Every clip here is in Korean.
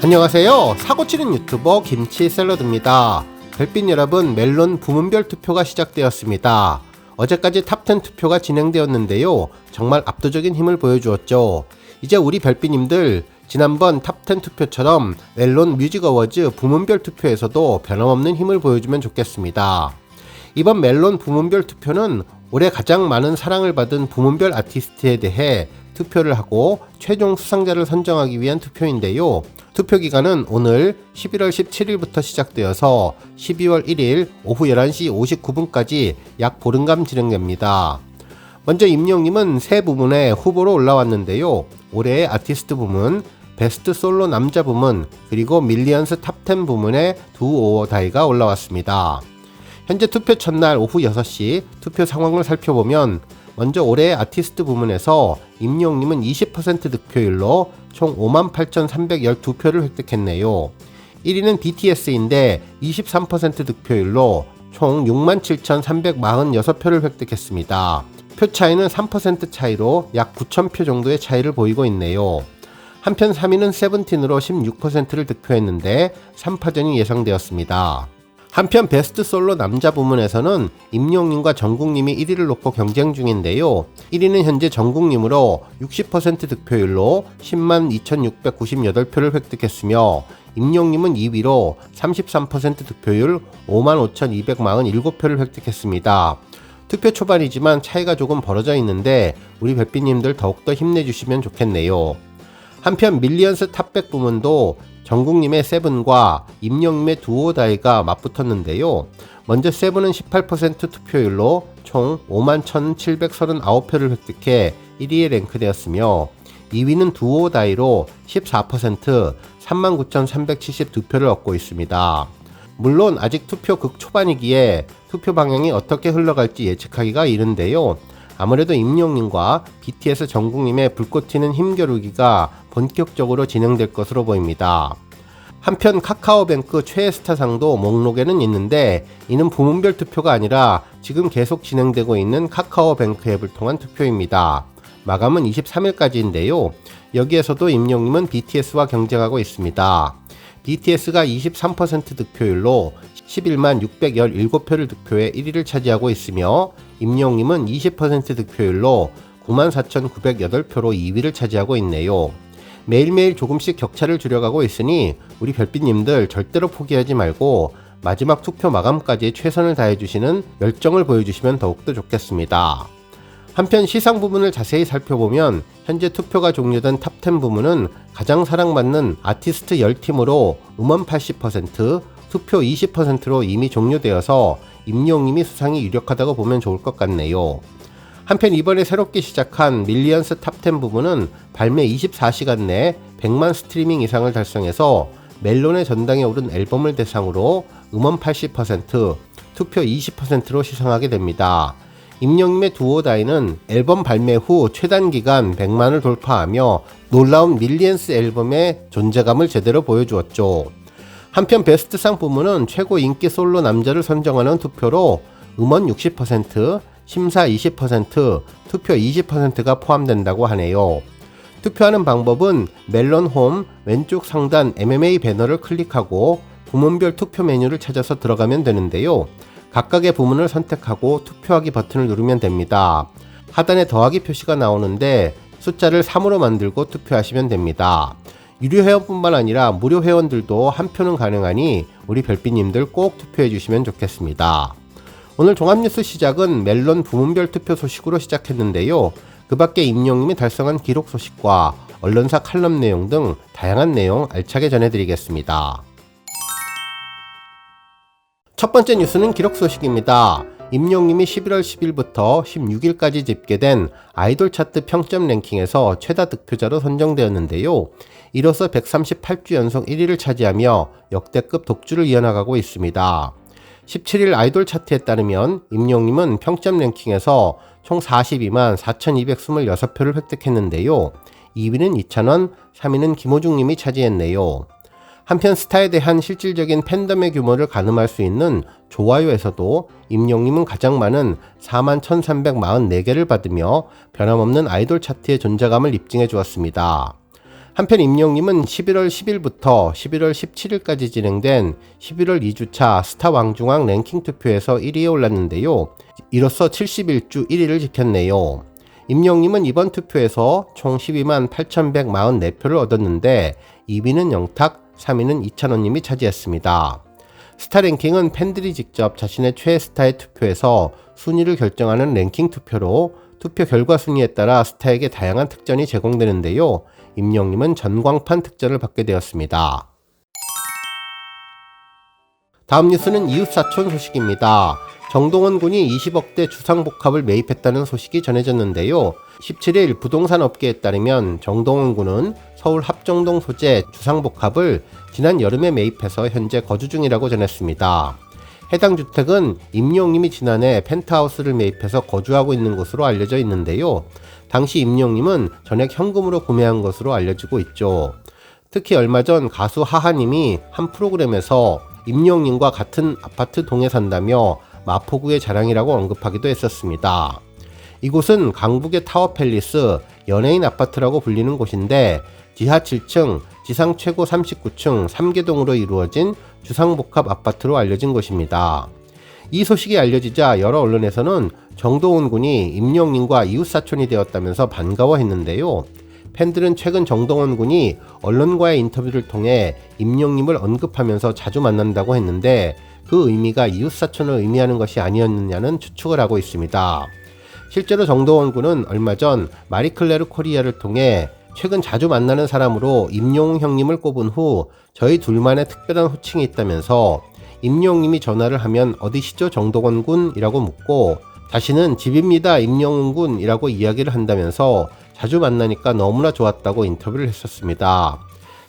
안녕하세요. 사고치는 유튜버 김치샐러드입니다. 별빛 여러분, 멜론 부문별 투표가 시작되었습니다. 어제까지 탑10 투표가 진행되었는데요. 정말 압도적인 힘을 보여주었죠. 이제 우리 별빛님들, 지난번 탑10 투표처럼 멜론 뮤직 어워즈 부문별 투표에서도 변함없는 힘을 보여주면 좋겠습니다. 이번 멜론 부문별 투표는 올해 가장 많은 사랑을 받은 부문별 아티스트에 대해 투표를 하고 최종 수상자를 선정하기 위한 투표인데요. 투표 기간은 오늘 11월 17일부터 시작되어서 12월 1일 오후 11시 59분까지 약 보름간 진행됩니다. 먼저 임영님은 세 부문에 후보로 올라왔는데요. 올해의 아티스트 부문, 베스트 솔로 남자 부문, 그리고 밀리언스 탑10 부문에 두 오어다이가 올라왔습니다. 현재 투표 첫날 오후 6시 투표 상황을 살펴보면 먼저 올해의 아티스트 부문에서 임영님은 20% 득표율로 총 58,312표를 획득했네요. 1위는 BTS인데 23% 득표율로 총 67,346표를 획득했습니다. 표 차이는 3% 차이로 약 9,000표 정도의 차이를 보이고 있네요. 한편 3위는 세븐틴으로 16%를 득표했는데 3파전이 예상되었습니다. 한편 베스트 솔로 남자 부문에서는 임영님과 정국님이 1위를 놓고 경쟁 중인데요. 1위는 현재 정국님으로 60% 득표율로 102,698표를 획득했으며 임영님은 2위로 33% 득표율 55,247표를 획득했습니다. 투표 초반이지만 차이가 조금 벌어져 있는데 우리 별빛님들 더욱더 힘내주시면 좋겠네요. 한편 밀리언스 탑100 부문도 정국님의 세븐과 임영님의 두오다이가 맞붙었는데요. 먼저 세븐은 18% 투표율로 총 51,739표를 획득해 1위에 랭크되었으며 2위는 두오다이로 14% 39,372표를 얻고 있습니다. 물론 아직 투표 극초반이기에 투표 방향이 어떻게 흘러갈지 예측하기가 이른데요. 아무래도 임영님과 BTS 정국님의 불꽃 튀는 힘겨루기가 본격적으로 진행될 것으로 보입니다. 한편 카카오뱅크 최애스타상도 목록에는 있는데 이는 부문별 투표가 아니라 지금 계속 진행되고 있는 카카오뱅크 앱을 통한 투표입니다. 마감은 23일까지인데요. 여기에서도 임영님은 BTS와 경쟁하고 있습니다. BTS가 23% 득표율로 11만 617표를 득표해 1위를 차지하고 있으며 임영님은 20% 득표율로 94,908표로 2위를 차지하고 있네요. 매일매일 조금씩 격차를 줄여가고 있으니 우리 별빛님들 절대로 포기하지 말고 마지막 투표 마감까지 최선을 다해주시는 열정을 보여주시면 더욱더 좋겠습니다. 한편 시상 부분을 자세히 살펴보면 현재 투표가 종료된 탑10 부문은 가장 사랑받는 아티스트 10팀으로 음원 80%, 투표 20%로 이미 종료되어서 임영님이 수상이 유력하다고 보면 좋을 것 같네요. 한편 이번에 새롭게 시작한 밀리언스 탑10 부분은 발매 24시간 내 100만 스트리밍 이상을 달성해서 멜론의 전당에 오른 앨범을 대상으로 음원 80%, 투표 20%로 시상하게 됩니다. 임영님의 두오다이는 앨범 발매 후 최단 기간 100만을 돌파하며 놀라운 밀리언스 앨범의 존재감을 제대로 보여주었죠. 한편 베스트상 부문은 최고 인기 솔로 남자를 선정하는 투표로 음원 60%, 심사 20%, 투표 20%가 포함된다고 하네요. 투표하는 방법은 멜론 홈 왼쪽 상단 MMA 배너를 클릭하고 부문별 투표 메뉴를 찾아서 들어가면 되는데요. 각각의 부문을 선택하고 투표하기 버튼을 누르면 됩니다. 하단에 더하기 표시가 나오는데 숫자를 3으로 만들고 투표하시면 됩니다. 유료 회원뿐만 아니라 무료 회원들도 한 표는 가능하니 우리 별빛님들 꼭 투표해 주시면 좋겠습니다. 오늘 종합뉴스 시작은 멜론 부문별 투표 소식으로 시작했는데요. 그 밖에 임영님이 달성한 기록 소식과 언론사 칼럼 내용 등 다양한 내용 알차게 전해드리겠습니다. 첫 번째 뉴스는 기록 소식입니다. 임영님이 11월 10일부터 16일까지 집계된 아이돌 차트 평점 랭킹에서 최다 득표자로 선정되었는데요. 이로써 138주 연속 1위를 차지하며 역대급 독주를 이어나가고 있습니다. 17일 아이돌 차트에 따르면 임영님은 평점 랭킹에서 총 42만 4,226표를 획득했는데요. 2위는 이찬원, 3위는 김호중님이 차지했네요. 한편 스타에 대한 실질적인 팬덤의 규모를 가늠할 수 있는 좋아요에서도 임영님은 가장 많은 41,344개를 받으며 변함없는 아이돌 차트의 존재감을 입증해 주었습니다. 한편 임영님은 11월 10일부터 11월 17일까지 진행된 11월 2주차 스타 왕중왕 랭킹 투표에서 1위에 올랐는데요. 이로써 71주 1위를 지켰네요. 임영님은 이번 투표에서 총 12만 8,144표를 얻었는데 2위는 영탁, 3위는 이찬원님이 차지했습니다. 스타 랭킹은 팬들이 직접 자신의 최애 스타의 투표에서 순위를 결정하는 랭킹 투표로 투표 결과 순위에 따라 스타에게 다양한 특전이 제공되는데요. 임영님은 전광판 특전을 받게 되었습니다. 다음 뉴스는 이웃사촌 소식입니다. 정동원 군이 20억대 주상복합을 매입했다는 소식이 전해졌는데요. 17일 부동산 업계에 따르면 정동원 군은 서울 합정동 소재 주상복합을 지난 여름에 매입해서 현재 거주 중이라고 전했습니다. 해당 주택은 임영님이 지난해 펜트하우스를 매입해서 거주하고 있는 것으로 알려져 있는데요. 당시 임영님은 전액 현금으로 구매한 것으로 알려지고 있죠. 특히 얼마 전 가수 하하님이 한 프로그램에서 임영님과 같은 아파트 동에 산다며 마포구의 자랑이라고 언급하기도 했었습니다. 이곳은 강북의 타워팰리스 연예인 아파트라고 불리는 곳인데 지하 7층, 지상 최고 39층 3개동으로 이루어진 주상복합 아파트로 알려진 곳입니다. 이 소식이 알려지자 여러 언론에서는 정동원 군이 임영님과 이웃사촌이 되었다면서 반가워했는데요. 팬들은 최근 정동원 군이 언론과의 인터뷰를 통해 임영님을 언급하면서 자주 만난다고 했는데 그 의미가 이웃사촌을 의미하는 것이 아니었느냐는 추측을 하고 있습니다. 실제로 정동원 군은 얼마 전 마리클레르 코리아를 통해 최근 자주 만나는 사람으로 임영웅 형님을 꼽은 후 저희 둘만의 특별한 호칭이 있다면서 임영웅님이 전화를 하면 어디시죠 정동원 군이라고 묻고 자신은 집입니다 임영웅 군이라고 이야기를 한다면서 자주 만나니까 너무나 좋았다고 인터뷰를 했었습니다.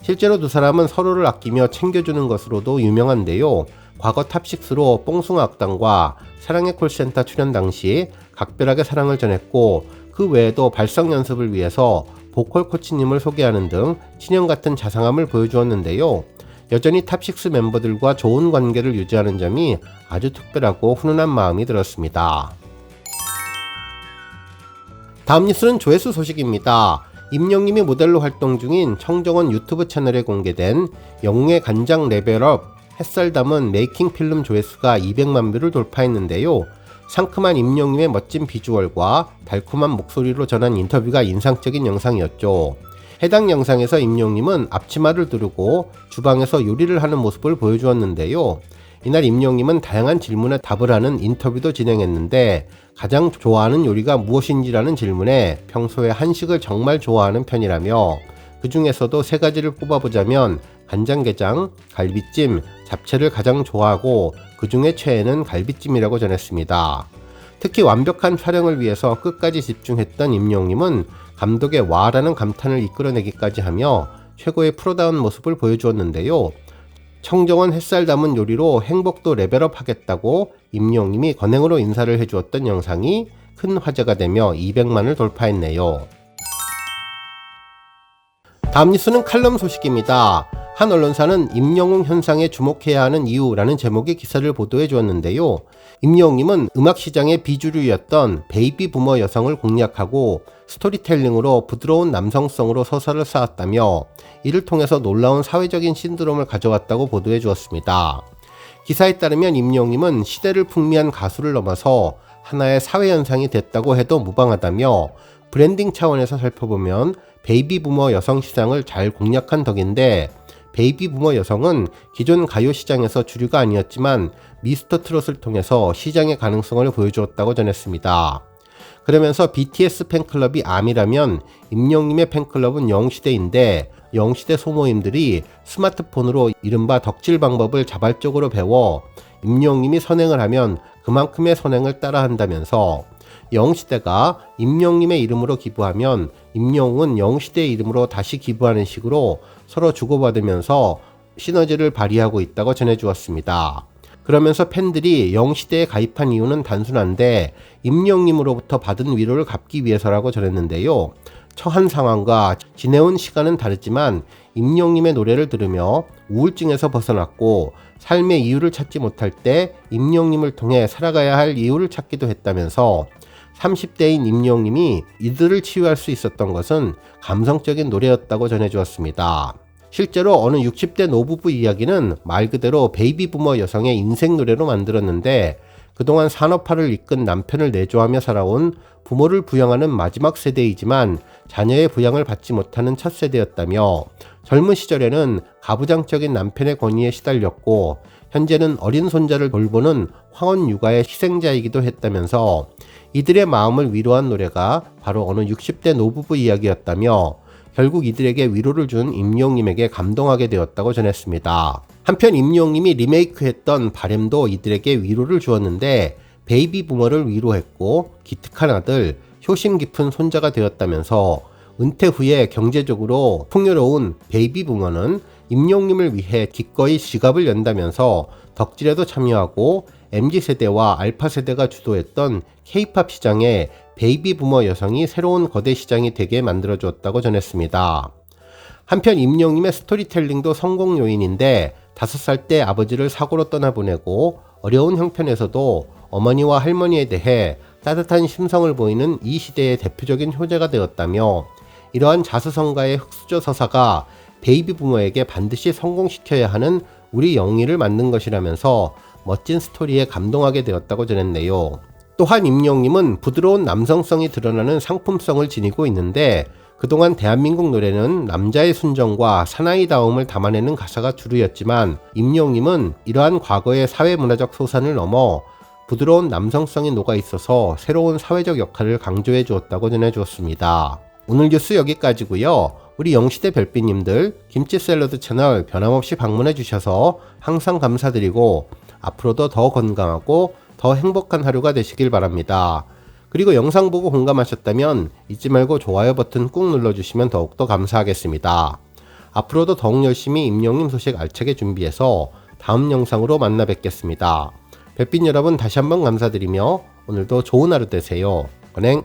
실제로 두 사람은 서로를 아끼며 챙겨주는 것으로도 유명한데요. 과거 탑6로 뽕숭아 악당과 사랑의 콜센터 출연 당시 각별하게 사랑을 전했고 그 외에도 발성 연습을 위해서 보컬 코치님을 소개하는 등 친형 같은 자상함을 보여주었는데요. 여전히 탑6 멤버들과 좋은 관계를 유지하는 점이 아주 특별하고 훈훈한 마음이 들었습니다. 다음 뉴스는 조회수 소식입니다. 임영님이 모델로 활동 중인 청정원 유튜브 채널에 공개된 영웅의 간장 레벨업 햇살 담은 메이킹 필름 조회수가 200만 뷰를 돌파했는데요. 상큼한 임영님의 멋진 비주얼과 달콤한 목소리로 전한 인터뷰가 인상적인 영상이었죠. 해당 영상에서 임영님은 앞치마를 두르고 주방에서 요리를 하는 모습을 보여주었는데요. 이날 임영님은 다양한 질문에 답을 하는 인터뷰도 진행했는데 가장 좋아하는 요리가 무엇인지라는 질문에 평소에 한식을 정말 좋아하는 편이라며 그 중에서도 세 가지를 꼽아보자면 간장게장, 갈비찜, 잡채를 가장 좋아하고 그 중에 최애는 갈비찜이라고 전했습니다. 특히 완벽한 촬영을 위해서 끝까지 집중했던 임영님은 감독의 와라는 감탄을 이끌어내기까지 하며 최고의 프로다운 모습을 보여주었는데요. 청정원 햇살 담은 요리로 행복도 레벨업 하겠다고 임영님이 건행으로 인사를 해주었던 영상이 큰 화제가 되며 200만을 돌파했네요. 다음 뉴스는 칼럼 소식입니다. 한 언론사는 임영웅 현상에 주목해야 하는 이유라는 제목의 기사를 보도해 주었는데요. 임영웅님은 음악시장의 비주류였던 베이비 부머 여성을 공략하고 스토리텔링으로 부드러운 남성성으로 서사를 쌓았다며 이를 통해서 놀라운 사회적인 신드롬을 가져왔다고 보도해 주었습니다. 기사에 따르면 임영웅님은 시대를 풍미한 가수를 넘어서 하나의 사회현상이 됐다고 해도 무방하다며 브랜딩 차원에서 살펴보면 베이비 부머 여성 시장을 잘 공략한 덕인데 베이비 부머 여성은 기존 가요 시장에서 주류가 아니었지만 미스터 트롯을 통해서 시장의 가능성을 보여주었다고 전했습니다. 그러면서 BTS 팬클럽이 암이라면 임영웅님의 팬클럽은 영웅시대인데 영웅시대 소모임들이 스마트폰으로 이른바 덕질 방법을 자발적으로 배워 임영웅님이 선행을 하면 그만큼의 선행을 따라한다면서 영웅시대가 임영웅님의 이름으로 기부하면 임영웅은 영웅시대의 이름으로 다시 기부하는 식으로 서로 주고받으면서 시너지를 발휘하고 있다고 전해주었습니다. 그러면서 팬들이 영웅시대에 가입한 이유는 단순한데 임영웅님으로부터 받은 위로를 갚기 위해서라고 전했는데요. 처한 상황과 지내온 시간은 다르지만 임영웅님의 노래를 들으며 우울증에서 벗어났고 삶의 이유를 찾지 못할 때 임영웅님을 통해 살아가야 할 이유를 찾기도 했다면서 30대인 임영웅님이 이들을 치유할 수 있었던 것은 감성적인 노래였다고 전해주었습니다. 실제로 어느 60대 노부부 이야기는 말 그대로 베이비 부머 여성의 인생 노래로 만들었는데, 그동안 산업화를 이끈 남편을 내조하며 살아온 부모를 부양하는 마지막 세대이지만 자녀의 부양을 받지 못하는 첫 세대였다며, 젊은 시절에는 가부장적인 남편의 권위에 시달렸고 현재는 어린 손자를 돌보는 황혼 육아의 희생자이기도 했다면서, 이들의 마음을 위로한 노래가 바로 어느 60대 노부부 이야기였다며, 결국 이들에게 위로를 준 임영웅님에게 감동하게 되었다고 전했습니다. 한편 임영웅님이 리메이크했던 바램도 이들에게 위로를 주었는데, 베이비 부머를 위로했고 기특한 아들, 효심 깊은 손자가 되었다면서, 은퇴 후에 경제적으로 풍요로운 베이비 부머는 임영웅님을 위해 기꺼이 지갑을 연다면서 덕질에도 참여하고 MZ세대와 알파세대가 주도했던 K-팝 시장에 베이비 부머 여성이 새로운 거대 시장이 되게 만들어주었다고 전했습니다. 한편 임영웅님의 스토리텔링도 성공 요인인데, 5살 때 아버지를 사고로 떠나보내고 어려운 형편에서도 어머니와 할머니에 대해 따뜻한 심성을 보이는 이 시대의 대표적인 효자가 되었다며, 이러한 자수성가의 흑수저 서사가 베이비 부머에게 반드시 성공시켜야 하는 우리 영웅이를 만든 것이라면서 멋진 스토리에 감동하게 되었다고 전했네요. 또한 임영웅님은 부드러운 남성성이 드러나는 상품성을 지니고 있는데, 그동안 대한민국 노래는 남자의 순정과 사나이다움을 담아내는 가사가 주류였지만, 임영웅님은 이러한 과거의 사회문화적 소산을 넘어 부드러운 남성성이 녹아있어서 새로운 사회적 역할을 강조해 주었다고 전해주었습니다. 오늘 뉴스 여기까지고요. 우리 영시대 별빛님들 김치샐러드 채널 변함없이 방문해 주셔서 항상 감사드리고, 앞으로도 더 건강하고 더 행복한 하루가 되시길 바랍니다. 그리고 영상 보고 공감하셨다면 잊지 말고 좋아요 버튼 꾹 눌러주시면 더욱더 감사하겠습니다. 앞으로도 더욱 열심히 임영웅님 소식 알차게 준비해서 다음 영상으로 만나 뵙겠습니다. 별빛 여러분 다시 한번 감사드리며 오늘도 좋은 하루 되세요. 건행.